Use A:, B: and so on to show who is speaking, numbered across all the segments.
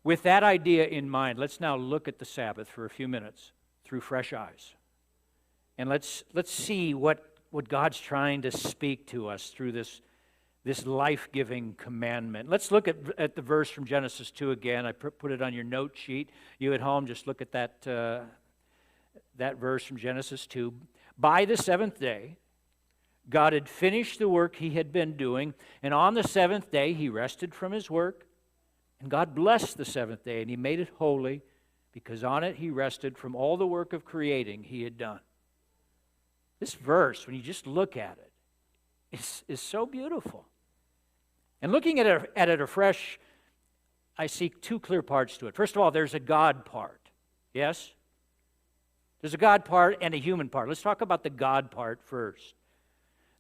A: With that idea in mind, let's now look at the Sabbath for a few minutes through fresh eyes. And let's see what God's trying to speak to us through this life-giving commandment. Let's look at the verse from Genesis 2 again. I put it on your note sheet. You at home, just look at that verse from Genesis 2. By the seventh day, God had finished the work he had been doing, and on the seventh day he rested from his work. And God blessed the seventh day, and he made it holy, because on it he rested from all the work of creating he had done. This verse, when you just look at it, is so beautiful. And looking at it afresh, I see two clear parts to it. First of all, there's a God part. Yes? There's a God part and a human part. Let's talk about the God part first.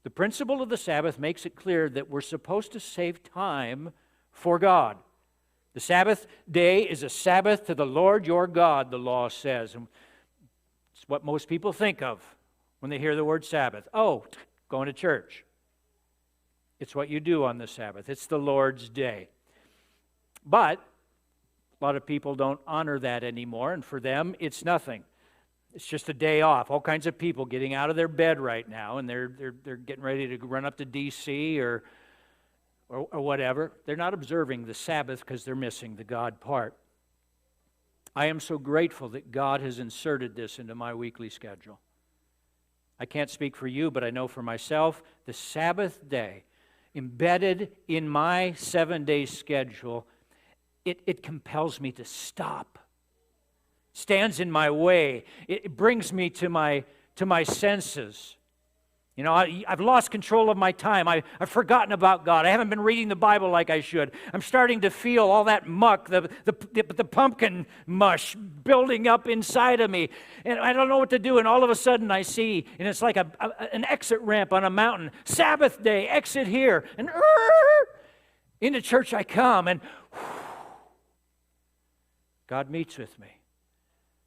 A: The principle of the Sabbath makes it clear that we're supposed to save time for God. The Sabbath day is a Sabbath to the Lord your God, the law says. And it's what most people think of when they hear the word Sabbath. Oh, going to church. It's what you do on the Sabbath. It's the Lord's day. But a lot of people don't honor that anymore, and for them, it's nothing. It's just a day off. All kinds of people getting out of their bed right now, and they're getting ready to run up to D.C. or whatever. They're not observing the Sabbath because they're missing the God part. I am so grateful that God has inserted this into my weekly schedule. I can't speak for you, but I know for myself, the Sabbath day, embedded in my 7-day schedule, it compels me to stop. Stands in my way. It brings me to my senses. You know, I've lost control of my time. I've forgotten about God. I haven't been reading the Bible like I should. I'm starting to feel all that muck, the pumpkin mush building up inside of me. And I don't know what to do. And all of a sudden I see, and it's like an exit ramp on a mountain. Sabbath day, exit here. And into church I come, and God meets with me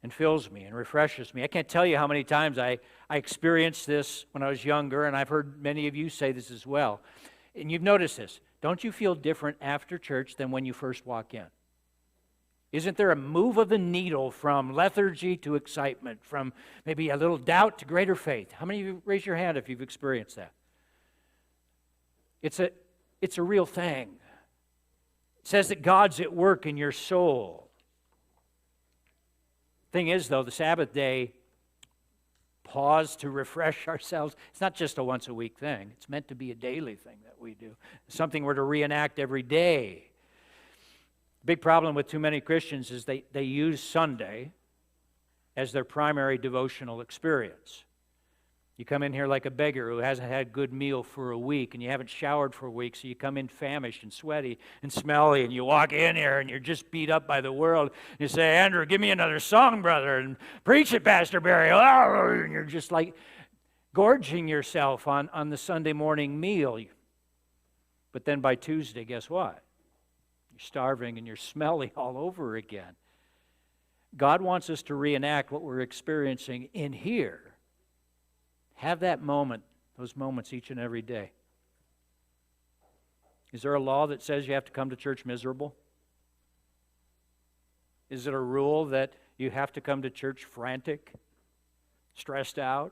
A: and fills me and refreshes me. I can't tell you how many times I experienced this when I was younger, and I've heard many of you say this as well. And you've noticed this. Don't you feel different after church than when you first walk in? Isn't there a move of the needle from lethargy to excitement, from maybe a little doubt to greater faith? How many of you raise your hand if you've experienced that? It's a real thing. It says that God's at work in your soul. Thing is, though, the Sabbath day, pause to refresh ourselves. It's not just a once-a-week thing. It's meant to be a daily thing that we do. Something we're to reenact every day. The big problem with too many Christians is they use Sunday as their primary devotional experience. You come in here like a beggar who hasn't had a good meal for a week, and you haven't showered for a week, so you come in famished and sweaty and smelly, and you walk in here and you're just beat up by the world. You say, Andrew, give me another song, brother, and preach it, Pastor Barry. And you're just like gorging yourself on the Sunday morning meal. But then by Tuesday, guess what? You're starving and you're smelly all over again. God wants us to reenact what we're experiencing in here. Have that moment, those moments each and every day. Is there a law that says you have to come to church miserable? Is it a rule that you have to come to church frantic, stressed out?